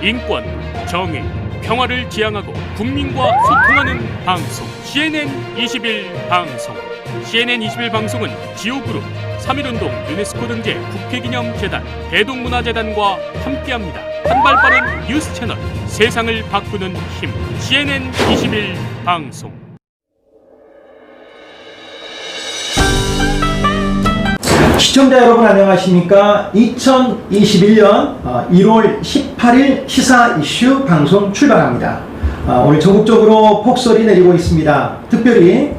인권, 정의, 평화를 지향하고 국민과 소통하는 방송 CNN 21 방송. CNN 21 방송은 지오그룹, 3.1운동 유네스코 등재 국회기념재단, 대동문화재단과 함께합니다. 한발 빠른 뉴스 채널, 세상을 바꾸는 힘. CNN 21 방송. 시청자 여러분 안녕하십니까? 2021년 1월 18일 시사 이슈 방송 출발합니다. 오늘 전국적으로 폭설이 내리고 있습니다. 특별히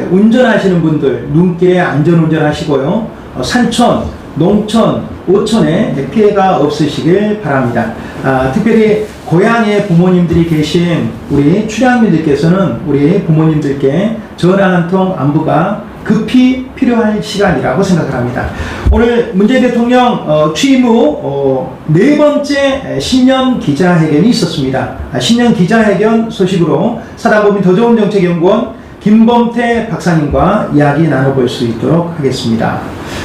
운전하시는 분들 눈길에 안전운전 하시고요. 산천, 농촌, 오천에 피해가 없으시길 바랍니다. 특별히 고향에 부모님들이 계신 우리 출향민들께서는 우리 부모님들께 전화 한 통 안부가 급히 필요할 시간이라고 생각을 합니다. 오늘 문재인 대통령 취임 후 네 번째 신년 기자회견이 있었습니다. 신년 기자회견 소식으로 사단법인 더 좋은 정책연구원 김범태 박사님과 이야기 나눠볼 수 있도록 하겠습니다.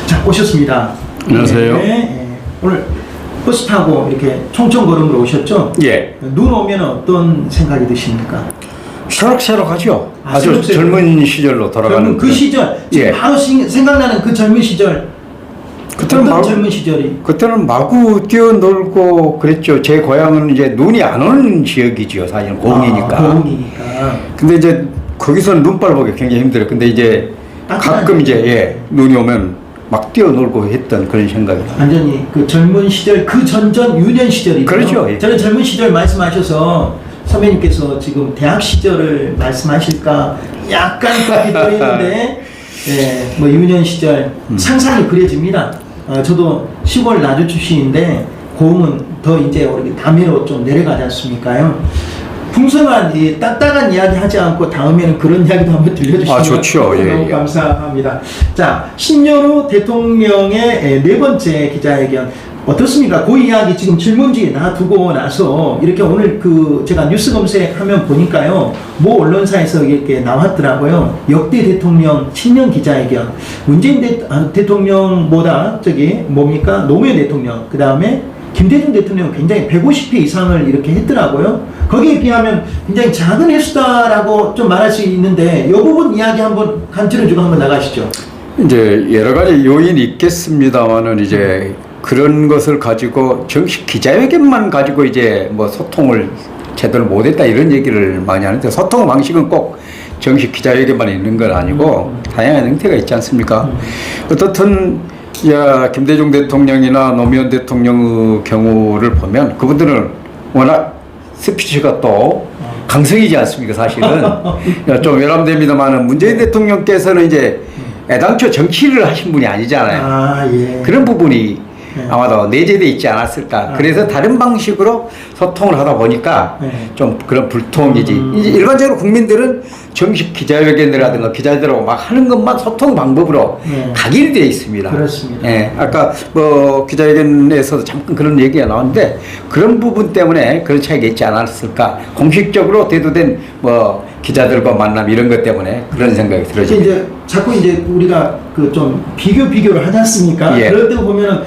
자, 오셨습니다. 안녕하세요. 네, 오늘 버스 타고 이렇게 총총걸음으로 오셨죠? 예. 눈 오면 어떤 생각이 드십니까? 새록새록하죠. 아주 새록새록. 젊은 시절로 돌아가는 그 시절, 지금 예. 바로 생각나는 그 젊은 시절. 그때는 어떤 마구, 젊은 시절이? 그때는 마구 뛰어놀고 그랬죠. 제 고향은 이제 눈이 안 오는 지역이죠. 사실은 고흥이니까. 고흥이니까. 근데 이제 거기서는 눈발 보기 굉장히 힘들어요. 근데 이제 가끔 이제 눈이 오면 막 뛰어놀고 했던 그런 생각이 나요. 완전히 그 젊은 시절, 그 전전 유년 시절이죠. 그렇죠. 예. 저는 젊은 시절 말씀하셔서 선배님께서 지금 대학 시절을 말씀하실까 약간 거기도 했는데, 예, 뭐 유년 시절 상상이 그려집니다. 저도 시골 나주 출신인데 고흥은 더 이제 우리 남해로 좀 내려가지 않습니까요? 풍성한 이 딱딱한 이야기 하지 않고 다음에는 그런 이야기도 한번 들려주시면 좋죠. 예, 너무 예. 감사합니다. 자, 신년후 대통령의 네 번째 기자회견 어떻습니까? 그 이야기 지금 질문지에 놔두고 나서 이렇게 오늘 그 제가 뉴스 검색하면 보니까요, 모 언론사에서 이렇게 나왔더라고요. 역대 대통령 신년 기자회견. 문재인 대통령보다 저기 뭡니까? 노무현 대통령, 그 다음에 김대중 대통령 굉장히 150회 이상을 이렇게 했더라고요. 거기에 비하면 굉장히 작은 횟수다라고 좀 말할 수 있는데 이 부분 이야기 한번 간추려 주고 한번 나가시죠. 이제 여러 가지 요인이 있겠습니다만은 이제 그런 것을 가지고 정식 기자회견만 가지고 이제 뭐 소통을 제대로 못했다 이런 얘기를 많이 하는데, 소통 방식은 꼭 정식 기자회견만 있는 건 아니고 다양한 형태가 있지 않습니까? 어떻든 김대중 대통령이나 노무현 대통령의 경우를 보면 그분들은 워낙 스피치가 또 강성이지 않습니까? 사실은 좀 외람됩니다만은 문재인 대통령께서는 이제 애당초 정치를 하신 분이 아니잖아요. 예. 그런 부분이 아마도 내재되어 있지 않았을까. 그래서 다른 방식으로 소통을 하다 보니까 좀 그런 불통이지. 이제 일반적으로 국민들은 정식 기자회견이라든가 기자들하고 막 하는 것만 소통 방법으로 각인되어 있습니다. 그렇습니다. 예, 아까 뭐 기자회견에서도 잠깐 그런 얘기가 나왔는데 그런 부분 때문에 그런 차이가 있지 않았을까. 공식적으로 대두된 뭐 기자들과 만남 이런 것 때문에 그런 생각이 들어집니다. 이제 자꾸 이제 우리가 그 좀 비교를 하지 않습니까? 예. 그럴 때 보면은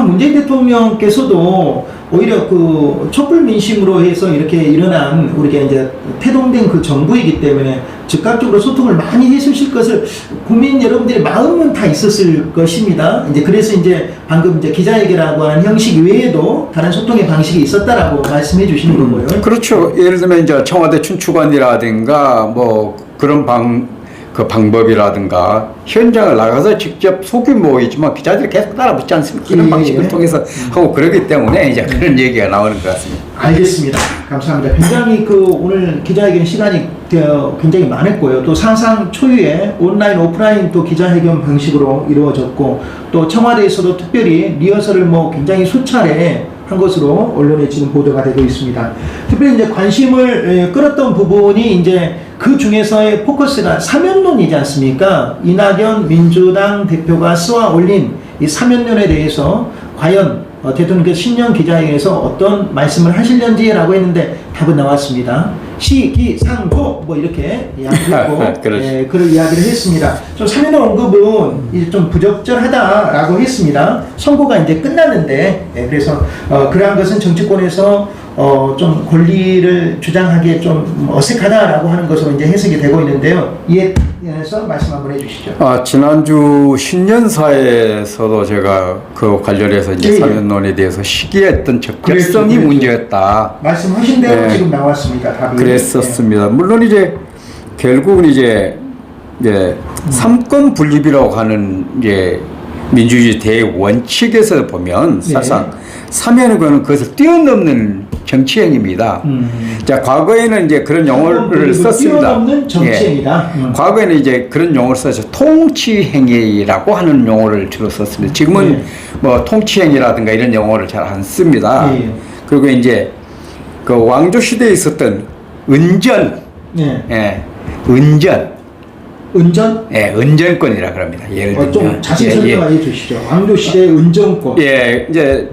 문재인 대통령께서도 오히려 그 촛불 민심으로 해서 이렇게 일어난 우리가 이제 태동된 그 정부이기 때문에 즉각적으로 소통을 많이 해주실 것을 국민 여러분들의 마음은 다 있었을 것입니다. 이제 그래서 이제 방금 이제 기자회견이라고 하는 형식 외에도 다른 소통의 방식이 있었다라고 말씀해 주시는 거고요. 그렇죠. 예를 들면 이제 청와대 춘추관이라든가 뭐 그런 그 방법이라든가 현장을 나가서 직접 소규모이지만 기자들이 계속 따라붙지 않습니까? 그런 방식을 통해서 하고 그러기 때문에 이제 그런 얘기가 나오는 것 같습니다. 알겠습니다. 감사합니다. 굉장히 그 오늘 기자회견 시간이 굉장히 많았고요. 또 상상 초유의 온라인 오프라인 또 기자회견 방식으로 이루어졌고, 또 청와대에서도 특별히 리허설을 뭐 굉장히 수차례 한 것으로 언론에 지금 보도가 되고 있습니다. 특별히 이제 관심을 끌었던 부분이 이제 그 중에서의 포커스가 사면론이지 않습니까? 이낙연 민주당 대표가 쏘아 올린 이 사면론에 대해서 과연 대통령께서 신년 기자회견에서 어떤 말씀을 하실런지라고 했는데 답은 나왔습니다. 시기상조 뭐 이렇게 이야기했고 그렇죠. 그런 이야기를 했습니다. 좀 사면의 언급은 이제 좀 부적절하다라고 했습니다. 선거가 이제 끝났는데 그래서 그러한 것은 정치권에서 좀 권리를 주장하기에 좀 어색하다라고 하는 것으로 이제 해석이 되고 있는데요. 이에 대해서 말씀 한번 해주시죠. 지난주 신년사에서도 제가 그 관련해서 이제 예. 사면론에 대해서 시기했던 적절성이 그랬죠. 문제였다. 말씀하신 대로 네. 지금 나왔습니다. 답이. 그랬었습니다. 물론 이제 결국은 이제 삼권 분립이라고 하는 이제 민주주의 대원칙에서 보면 네. 사실상 사면의 권은 그것을 뛰어넘는 정치행위입니다. 자, 과거에는 이제 그런 용어를 썼습니다. 뛰어넘는 정치행위다. 과거에는 이제 그런 용어를 써서 통치행위라고 하는 용어를 주로 썼습니다. 지금은 네. 뭐 통치행위라든가 이런 용어를 잘 안 씁니다. 네. 그리고 이제 그 왕조 시대에 있었던 은전, 네. 은전, 은전? 은전권이라 그럽니다. 예를 들면 좀 자세히 설명해 주시죠. 왕조 시대의 은전권. 이제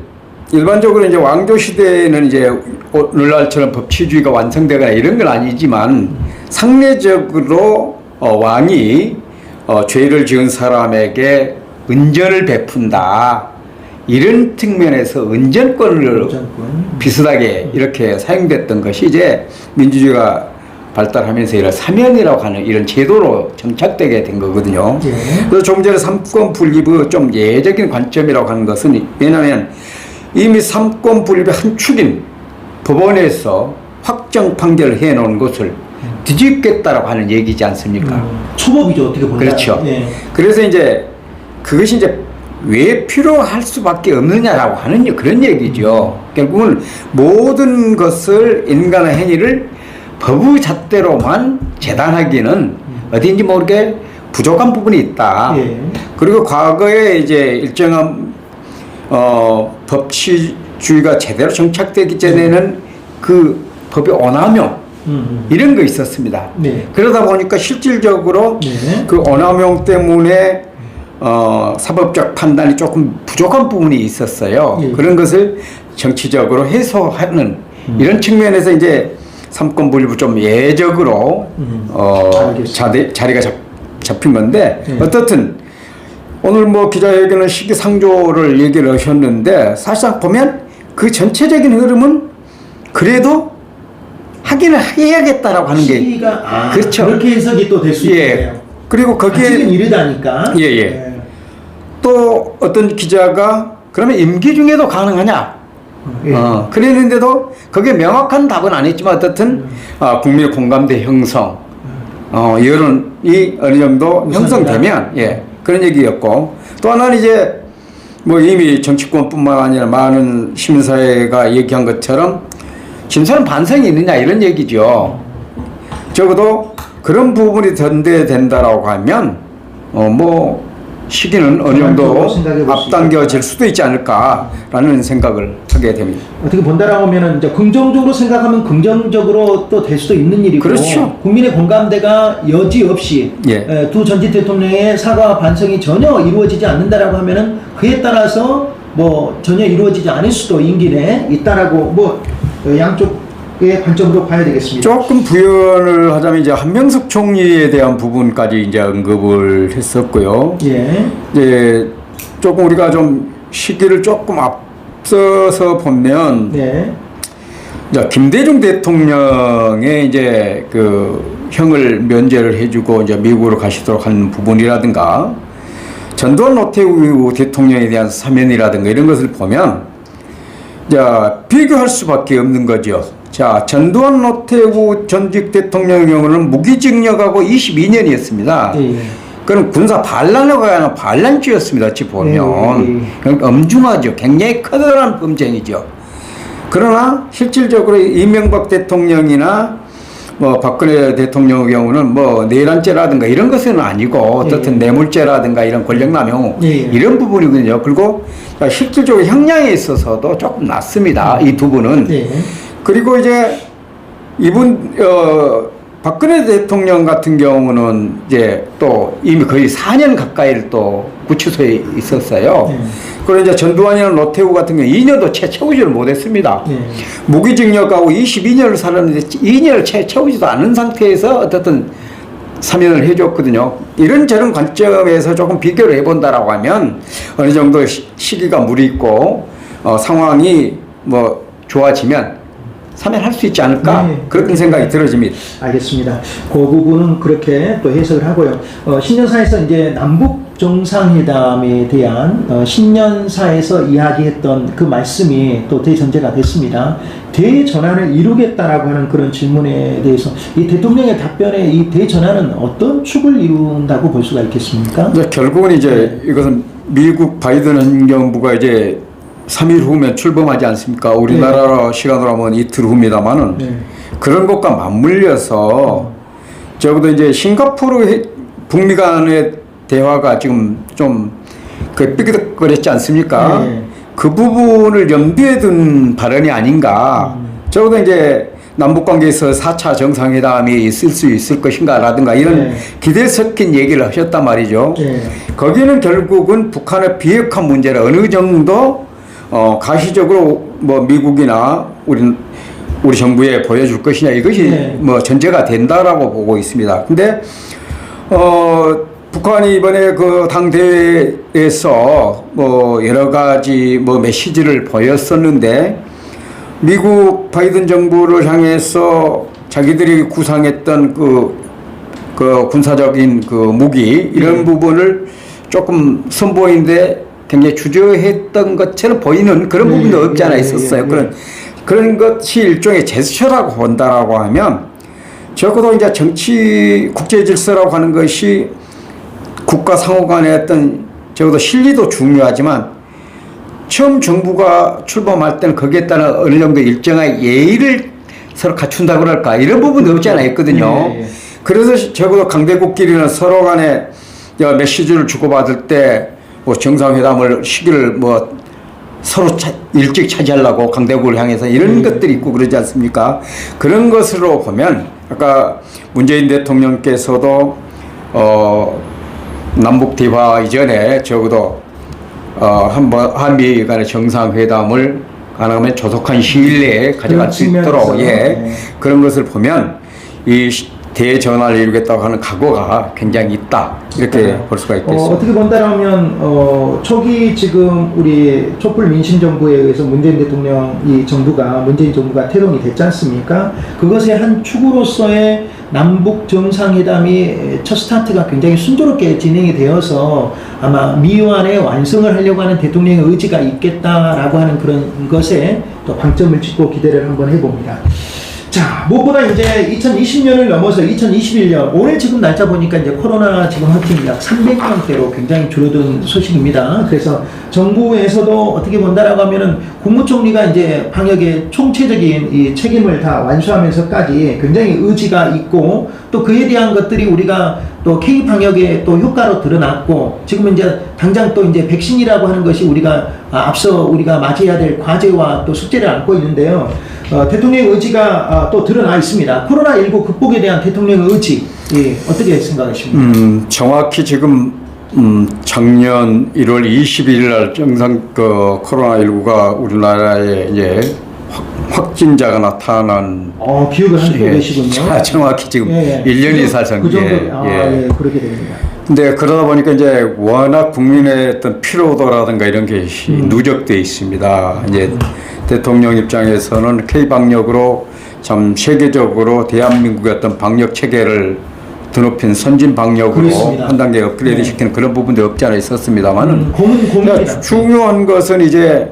일반적으로 이제 왕조 시대에는 이제 오늘날처럼 법치주의가 완성되거나 이런 건 아니지만 상례적으로 왕이 죄를 지은 사람에게 은전을 베푼다. 이런 측면에서 은전권을 비슷하게 이렇게 사용됐던 것이 이제 민주주의가 발달하면서 이런 사면이라고 하는 이런 제도로 정착되게 된 거거든요. 예. 그래서 조금 전에 삼권 분립의 좀 예적인 관점이라고 하는 것은 왜냐하면 이미 삼권 분립의 한 축인 법원에서 확정 판결을 해놓은 것을 뒤집겠다라고 하는 얘기지 않습니까? 초법이죠, 어떻게 보면. 그렇죠. 예. 그래서 이제 그것이 이제 왜 필요할 수밖에 없느냐라고 하는 그런 얘기죠. 결국은 모든 것을 인간의 행위를 법의 잣대로만 재단하기는 어딘지 모르게 부족한 부분이 있다. 예. 그리고 과거에 이제 일정한 법치주의가 제대로 정착되기 전에는 그 법의 오남용 이런 거 있었습니다. 네. 그러다 보니까 실질적으로 네. 그 오남용 때문에 사법적 판단이 조금 부족한 부분이 있었어요. 예. 그런 것을 정치적으로 해소하는 이런 측면에서 이제 삼권 분립을 좀 예적으로 자리가 잡힌 건데 예. 어떻든 오늘 뭐 기자회견은 시기상조를 얘기를 하셨는데 사실상 보면 그 전체적인 흐름은 그래도 하기는 해야겠다라고 하는 게 시기가 그렇죠. 그렇게 해석이 또 될 수 있네요. 그리고 거기에 아직은 이르다니까. 예. 또 어떤 기자가 그러면 임기 중에도 가능하냐? 예. 그랬는데도 그게 명확한 답은 안 했지만 어떻든 국민의 공감대 형성, 여론이 어느 정도 형성되면 그런 얘기였고 또 하나는 이제 뭐 이미 정치권뿐만 아니라 많은 시민사회가 얘기한 것처럼 진솔한 반성이 있느냐 이런 얘기죠. 적어도 그런 부분이 전대된다라고 하면 뭐 시기는 어느 정도 앞당겨질 수도 있지 않을까라는 생각을 하게 됩니다. 어떻게 본다라고 하면은 이제 긍정적으로 생각하면 긍정적으로 또 될 수도 있는 일이고, 그렇죠. 국민의 공감대가 여지없이 두 전직 대통령의 사과와 반성이 전혀 이루어지지 않는다라고 하면은 그에 따라서 뭐 전혀 이루어지지 않을 수도 임기 내에 있다라고 뭐 양쪽의 관점으로 봐야 되겠습니다. 조금 부연을 하자면 이제 한명숙 총리에 대한 부분까지 이제 언급을 했었고요. 예. 이제 조금 우리가 좀 시기를 조금 앞서서 보면 이제 김대중 대통령의 이제 그 형을 면제를 해주고 이제 미국으로 가시도록 하는 부분이라든가 전두환 노태우 대통령에 대한 사면이라든가 이런 것을 보면 자 비교할 수밖에 없는 거죠. 자 전두환 노태우 전직 대통령의 경우는 무기징역하고 22년이었습니다. 그럼 군사 반란하고 하는 반란죄였습니다. 어찌 보면 그러니까 엄중하죠. 굉장히 커다란 범죄이죠. 그러나 실질적으로 이명박 대통령이나 뭐 박근혜 대통령의 경우는 뭐 내란죄라든가 이런 것은 아니고 어떻든 뇌물죄라든가 이런 권력남용 이런 부분이거든요. 그리고 실질적으로 형량에 있어서도 조금 낮습니다. 이 두 분은. 그리고 이제 이분 박근혜 대통령 같은 경우는 이제 또 이미 거의 4년 가까이를 또 구치소에 있었어요. 네. 그리고 이제 전두환이나 노태우 같은 경우 2년도 채 채우지를 못했습니다. 네. 무기징역하고 22년을 살았는데 2년을 채 채우지도 않은 상태에서 어떻든 사면을 해줬거든요. 이런저런 관점에서 조금 비교를 해본다라고 하면 어느 정도 시기가 무리 있고 상황이 뭐 좋아지면 사면할 수 있지 않을까 네. 그런 생각이 들어집니다. 알겠습니다. 그 부분은 그렇게 또 해석을 하고요. 신년사에서 이제 남북 정상회담에 대한 신년사에서 이야기했던 그 말씀이 또 대전제가 됐습니다. 대전환을 이루겠다라고 하는 그런 질문에 대해서 이 대통령의 답변에 이 대전환은 어떤 축을 이룬다고 볼 수가 있겠습니까? 이제 결국은 이제 이것은 미국 바이든 행정부가 이제 3일 후면 출범하지 않습니까? 우리나라 시간으로 하면 이틀 후입니다만은 그런 것과 맞물려서 적어도 이제 싱가포르 북미 간의 대화가 지금 좀 삐끗거렸지 않습니까? 네. 그 부분을 염두에 둔 발언이 아닌가. 적어도 이제 남북 관계에서 4차 정상회담이 있을 수 있을 것인가라든가 이런 기대 섞인 얘기를 하셨단 말이죠. 거기는 결국은 북한의 비핵화 문제를 어느 정도 가시적으로 뭐 미국이나 우리 정부에 보여줄 것이냐 이것이 뭐 전제가 된다라고 보고 있습니다. 근데 북한이 이번에 그 당대회에서 뭐 여러 가지 뭐 메시지를 보였었는데 미국 바이든 정부를 향해서 자기들이 구상했던 그 군사적인 그 무기 이런 부분을 조금 선보이는데 굉장히 주저했던 것처럼 보이는 그런 부분도 없지 않아 있었어요. 그런 것이 일종의 제스처라고 본다라고 하면 적어도 이제 정치 국제 질서라고 하는 것이 국가 상호 간의 어떤 적어도 실리도 중요하지만 처음 정부가 출범할 때는 거기에 따른 어느 정도 일정한 예의를 서로 갖춘다 그럴까 이런 부분도 없지 않아 있거든요. 그래서 적어도 강대국끼리는 서로 간에 메시지를 주고받을 때 뭐 정상회담을 시기를 뭐 서로 일찍 차지하려고 강대국을 향해서 이런 것들이 있고 그러지 않습니까? 그런 것으로 보면 아까 문재인 대통령께서도 남북 대화 이전에 적어도 한번 한미 간의 정상회담을 가능하면 조속한 시일 내에 가져갈 수 있도록 그런 것을 보면 이 대전환을 이루겠다고 하는 각오가 굉장히 있다 이렇게 볼 수가 있겠습니다. 어떻게 본다라면 초기 지금 우리 촛불 민심정부에 의해서 문재인 정부가 태동이 됐지 않습니까? 그것의 한 축으로서의 남북 정상회담이 첫 스타트가 굉장히 순조롭게 진행이 되어서 아마 미완의 완성을 하려고 하는 대통령의 의지가 있겠다라고 하는 그런 것에 또 방점을 찍고 기대를 한번 해봅니다. 자, 무엇보다 이제 2020년을 넘어서 2021년, 오늘 지금 날짜 보니까 이제 코로나 지금 확진이 약 300명대로 굉장히 줄어든 소식입니다. 그래서 정부에서도 어떻게 본다라고 하면은 국무총리가 이제 방역의 총체적인 이 책임을 다 완수하면서까지 굉장히 의지가 있고 또 그에 대한 것들이 우리가 또 K 방역의 또 효과로 드러났고 지금 이제 당장 또 이제 백신이라고 하는 것이 우리가 앞서 우리가 맞이해야 될 과제와 또 숙제를 안고 있는데요. 대통령의 의지가 또 드러나 있습니다. 코로나19 극복에 대한 대통령의 의지 어떻게 생각하십니까? 정확히 지금 작년 1월 21일 날 코로나19가 우리나라에 이제 확진자가 나타난 기억을 하고 계시군요. 정확히 지금 1년이 살상 그 정도 그렇게 됩니다. 근데 그러다 보니까 이제 워낙 국민의 어떤 피로도라든가 이런 게 누적돼 있습니다. 이제 대통령 입장에서는 K 방역으로 참 세계적으로 대한민국의 어떤 방역 체계를 드높인 선진 방역으로 한 단계 업그레이드 시키는 그런 부분도 없지 않아 있었습니다만은 중요한 것은 이제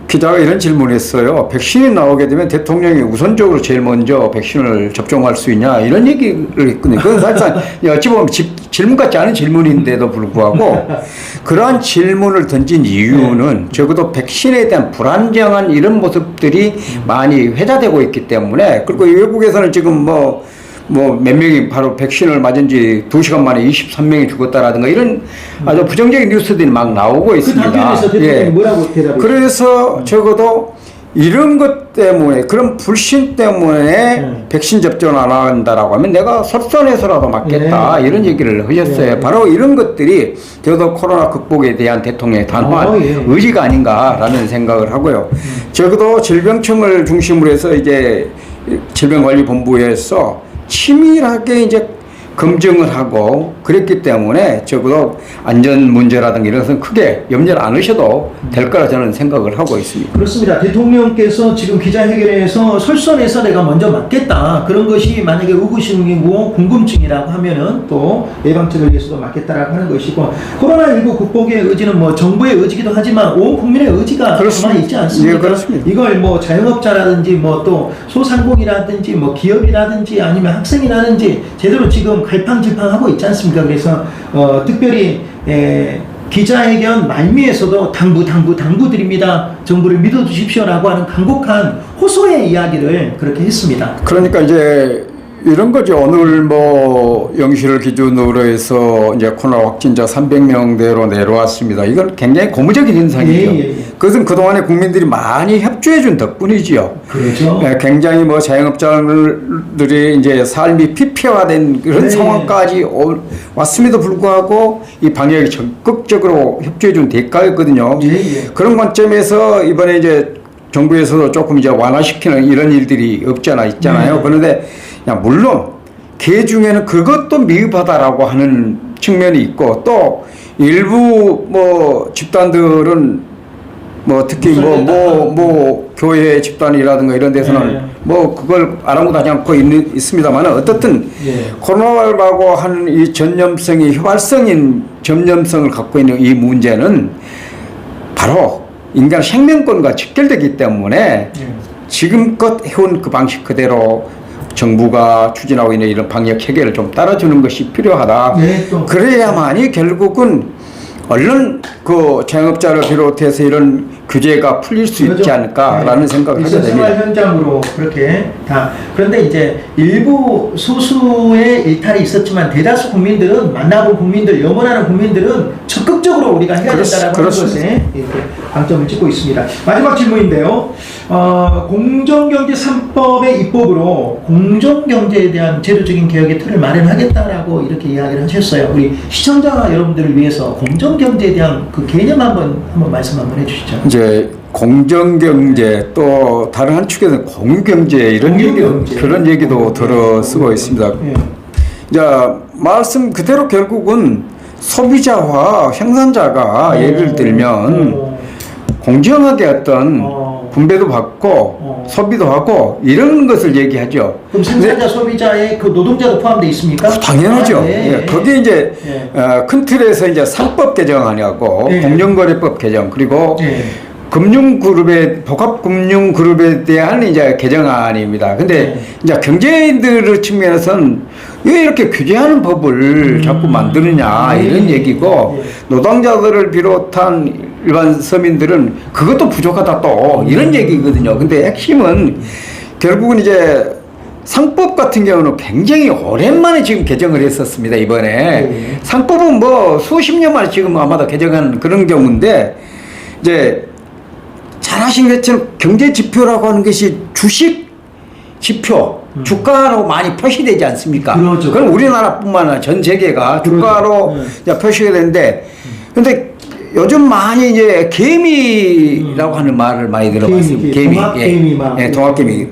기자가 이런 질문을 했어요. 백신이 나오게 되면 대통령이 우선적으로 제일 먼저 백신을 접종할 수 있냐 이런 얘기를 했거든요. 그건 사실상 어찌 보면 질문 같지 않은 질문인데도 불구하고 그러한 질문을 던진 이유는 적어도 백신에 대한 불안정한 이런 모습들이 많이 회자되고 있기 때문에 그리고 외국에서는 지금 몇 명이 바로 백신을 맞은 지 2시간 만에 23명이 죽었다라든가 이런 아주 부정적인 뉴스들이 막 나오고 있습니다. 그 답변에서 대통령이 뭐라고 대답을 그래서 적어도 이런 것 때문에 그런 불신 때문에 백신 접종 안 한다라고 하면 내가 설선해서라도 맞겠다 이런 얘기를 하셨어요. 바로 이런 것들이 저도 코로나 극복에 대한 대통령의 단호한 의지가 아닌가라는 생각을 하고요. 적어도 질병청을 중심으로 해서 이제 질병관리본부에서 치밀하게 이제 검증을 하고 그랬기 때문에 적어도 안전 문제라든가 이런 것은 크게 염려를 안 하셔도 될 거라 저는 생각을 하고 있습니다. 그렇습니다. 대통령께서 지금 기자회견에서 설선해서 내가 먼저 맞겠다. 그런 것이 만약에 의구심이고 궁금증이라고 하면은 또 예방책을 위해서도 맞겠다라고 하는 것이고 코로나19 극복의 의지는 뭐 정부의 의지기도 하지만 온 국민의 의지가 가만히 있지 않습니까? 예, 그렇습니다. 이걸 뭐 자영업자라든지 뭐 또 소상공이라든지 뭐 기업이라든지 아니면 학생이라든지 제대로 지금 갈팡질팡하고 있지 않습니까? 그래서 특별히 기자회견 말미에서도 당부드립니다. 정부를 믿어주십시오라고 하는 간곡한 호소의 이야기를 그렇게 했습니다. 그러니까 이제 이런 거죠. 오늘 뭐 영시를 기준으로 해서 이제 코로나 확진자 300명대로 내려왔습니다. 이건 굉장히 고무적인 현상이죠. 그것은 그동안에 국민들이 많이 협조해 준 덕분이지요. 그렇죠. 굉장히 뭐 자영업자들이 이제 삶이 피폐화된 그런 상황까지 왔음에도 불구하고 이 방역에 적극적으로 협조해 준 대가였거든요. 그런 관점에서 이번에 이제 정부에서도 조금 이제 완화시키는 이런 일들이 있잖아요. 그런데 물론 그 중에는 그것도 미흡하다라고 하는 측면이 있고 또 일부 뭐 집단들은 뭐 특히 뭐 교회 집단이라든가 이런 데서는 뭐 그걸 아랑곳하지 않고 있습니다만 어떻든 코로나라고 하는 이 전염성이 휘발성인 전염성을 갖고 있는 이 문제는 바로 인간 생명권과 직결되기 때문에 지금껏 해온 그 방식 그대로 정부가 추진하고 있는 이런 방역 체계를 좀 따라주는 것이 필요하다. 그래야만이 결국은 얼른 그 자영업자를 비롯해서 이런 규제가 풀릴 수 있지 않을까라는 생각을 하게 됩니다. 생활 현장으로 그렇게 다. 그런데 이제 일부 소수의 일탈이 있었지만 대다수 국민들은 만나본 국민들, 염원하는 국민들은 적극적으로 우리가 해야 된다라는 것에 방점을 찍고 있습니다. 마지막 질문인데요. 공정경제 3법의 입법으로 공정경제에 대한 제도적인 개혁의 틀을 마련하겠다라고 이렇게 이야기를 하셨어요. 우리 시청자 여러분들을 위해서 공정경제에 대한 그 개념 한번 말씀 한번 해주시죠. 이제 공정경제 또 다른 한 축에서는 공유경제 이런 그런 얘기도 들어 쓰고 있습니다. 자, 말씀 그대로 결국은 소비자와 생산자가 예를 들면 공정하게 어떤 분배도 받고 소비도 하고 이런 것을 얘기하죠. 그럼 생산자 소비자의 그 노동자도 포함되어 있습니까? 당연하죠. 거기에 이제 큰 틀에서 이제 상법 개정하냐고 공정거래법 개정 그리고 금융그룹의 복합금융그룹에 대한 이제 개정안입니다. 근데 이제 경제인들의 측면에서는 왜 이렇게 규제하는 법을 자꾸 만드느냐 이런 얘기고 노동자들을 비롯한 일반 서민들은 그것도 부족하다 또 이런 얘기거든요. 근데 핵심은 결국은 이제 상법 같은 경우는 굉장히 오랜만에 지금 개정을 했었습니다. 이번에 상법은 뭐 수십 년 만에 지금 아마도 개정한 그런 경우인데 이제 잘 아신 것처럼 경제 지표라고 하는 것이 주식 지표, 주가로 많이 표시되지 않습니까? 그렇죠. 그럼 우리나라뿐만 아니라 전 세계가 주가로 표시가 되는데 근데 요즘 많이 이제 개미라고 하는 말을 많이 들어봤습니다. 개미. 동학개미.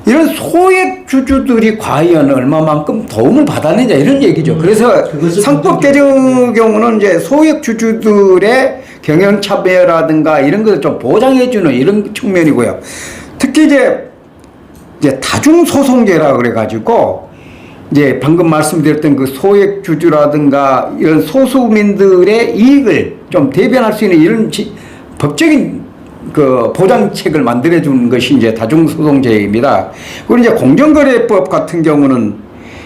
이런 소액 주주들이 과연 얼마만큼 도움을 받았느냐 이런 얘기죠. 그래서 상법 개정의 경우는 이제 소액 주주들의 경영 참여라든가 이런 것을 좀 보장해주는 이런 측면이고요. 특히 이제 다중소송제라 그래가지고 이제 방금 말씀드렸던 그 소액 주주라든가 이런 소수민들의 이익을 좀 대변할 수 있는 이런 법적인 그 보장책을 만들어주는 것이 이제 다중소송제입니다. 그리고 이제 공정거래법 같은 경우는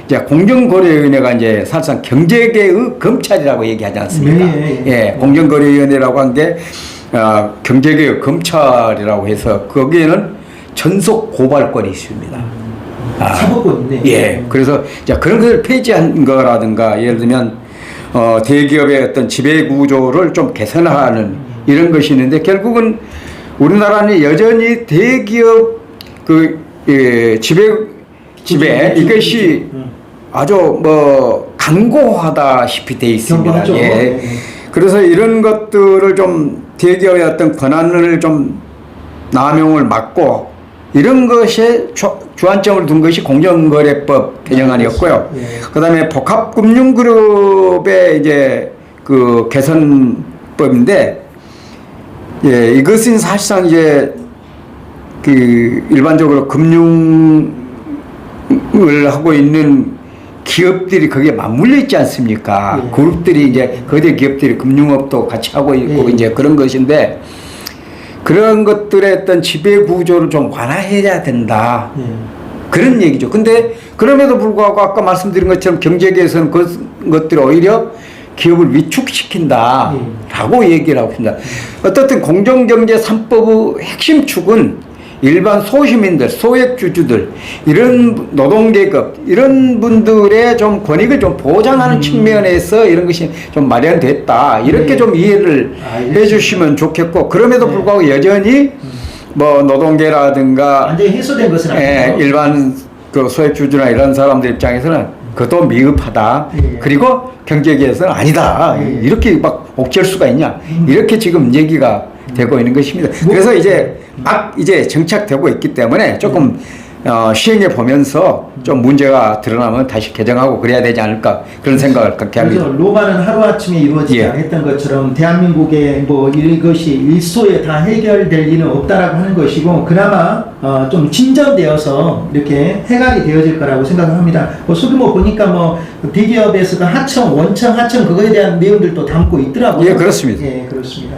이제 공정거래위원회가 이제 사실상 경제계의 검찰이라고 얘기하지 않습니까? 공정거래위원회라고 한 게 경제계의 검찰이라고 해서 거기에는 전속 고발권이 있습니다. 사법권인데. 그래서 그런 것을 폐지한 거라든가 예를 들면 대기업의 어떤 지배 구조를 좀 개선하는 이런 것이 있는데 결국은 우리나라는 여전히 대기업 지배 이것이 아주 뭐 강고하다시피 돼 있습니다. 경고하죠. 예. 그래서 이런 것들을 좀 대기업의 어떤 권한을 좀 남용을 막고 이런 것에 주안점을 둔 것이 공정거래법 개정안이었고요. 예. 그다음에 복합금융그룹의 이제 그 개선법인데, 예, 이것은 사실상 이제 그 일반적으로 금융을 하고 있는 기업들이 거기에 맞물려 있지 않습니까? 예. 그룹들이 이제 거대 기업들이 금융업도 같이 하고 있고 예. 이제 그런 것인데, 그런 것들의 어떤 지배 구조를 좀 완화해야 된다. 예. 그런 얘기죠. 근데 그럼에도 불구하고 아까 말씀드린 것처럼 경제계에서는 그것들이 오히려 기업을 위축시킨다라고 얘기를 하고 있습니다. 어떻든 공정경제 3법의 핵심 축은 일반 소시민들, 소액주주들, 이런 노동계급, 이런 분들의 좀 권익을 좀 보장하는 측면에서 이런 것이 좀 마련됐다. 이렇게 네. 좀 이해를 알겠습니다. 해주시면 좋겠고, 그럼에도 네. 불구하고 여전히 뭐 노동계라든가 완전히 해소된 것은 예, 아니고 일반 그 소액주주나 이런 사람들 입장에서는 그것도 미흡하다. 예. 그리고 경제계에서는 아니다. 예. 이렇게 막 옥죄할 수가 있냐. 이렇게 지금 얘기가 되고 있는 것입니다. 그래서 이제 막 이제 정착되고 있기 때문에 조금 시행해 보면서 좀 문제가 드러나면 다시 개정하고 그래야 되지 않을까 그런 생각을 갖게 합니다. 그래서 로마는 하루아침에 이루어지지 예. 않았던 것처럼 대한민국의 뭐 이것이 일소에 다 해결될 일은 없다라고 하는 것이고, 그나마 좀 진전되어서 이렇게 해결이 되어질 거라고 생각합니다. 뭐 소규모 보니까 뭐 대기업에서도 하청, 원청, 하청 그거에 대한 내용들도 담고 있더라고요. 예, 그렇습니다. 예, 그렇습니다.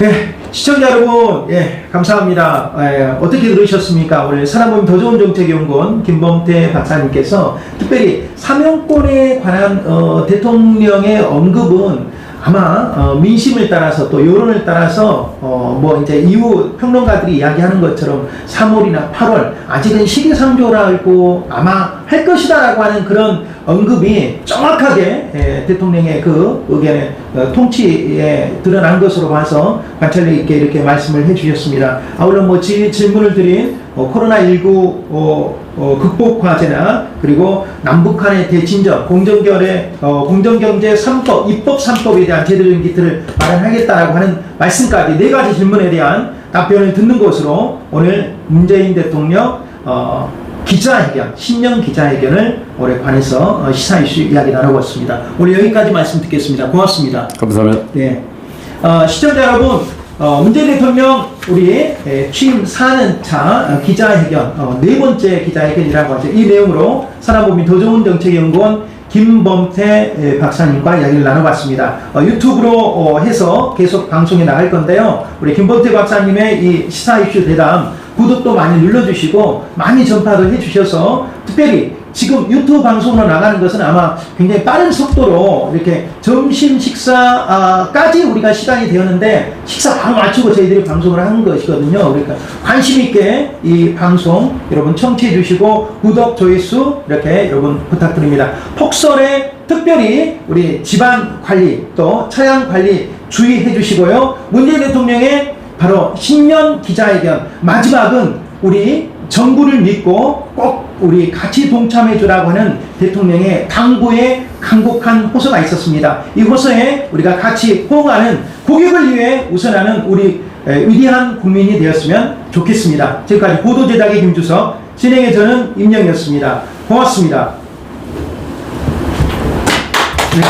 예, 시청자 여러분, 예, 감사합니다. 예, 어떻게 들으셨습니까? 오늘 사람모임 더 좋은 정책연구원 김범태 박사님께서 특별히 사명권에 관한 대통령의 언급은 아마 민심을 따라서 또 여론을 따라서 뭐 이제 이후 평론가들이 이야기하는 것처럼 3월이나 8월 아직은 시기상조라고 아마 할 것이다라고 하는 그런 언급이 정확하게 대통령의 그 의견의 통치에 드러난 것으로 봐서 관찰력 있게 이렇게 말씀을 해주셨습니다. 아울러 뭐 질문을 드린 코로나19 극복 과제나 그리고 남북한의 대친전, 공정경제 3법, 입법 3법에 대한 제도적인 기틀을 마련하겠다라고 하는 말씀까지 4가지 질문에 대한 답변을 듣는 것으로 오늘 문재인 대통령 기자회견, 신년 기자회견을 올해 관해서 시사 이슈 이야기 나눠봤습니다. 오늘 여기까지 말씀 듣겠습니다. 고맙습니다. 감사합니다. 네. 시청자 여러분, 문재인 대통령 우리 취임 4년차 기자회견, 4번째 기자회견이라고 하죠. 이 내용으로 사람보민 더 좋은 정책연구원 김범태 박사님과 이야기를 나눠봤습니다. 유튜브로 해서 계속 방송에 나갈 건데요. 우리 김범태 박사님의 이 시사 이슈 대담 구독도 많이 눌러주시고 많이 전파도 해주셔서, 특별히 지금 유튜브 방송으로 나가는 것은 아마 굉장히 빠른 속도로 이렇게 점심 식사까지 우리가 시간이 되었는데 식사 바로 맞추고 저희들이 방송을 하는 것이거든요. 그러니까 관심 있게 이 방송 여러분 청취해 주시고 구독, 조회수 이렇게 여러분 부탁드립니다. 폭설에 특별히 우리 집안 관리 또 차량 관리 주의해 주시고요. 문재인 대통령의 바로 신년 기자회견 마지막은 우리 정부를 믿고 꼭 우리 같이 동참해 주라고 하는 대통령의 당부의 강곡한 호소가 있었습니다. 이 호소에 우리가 같이 호응하는, 고객을 위해 우선하는 우리 위대한 국민이 되었으면 좋겠습니다. 지금까지 보도제작의 김주석, 진행의 저는 임영이었습니다. 고맙습니다. 네.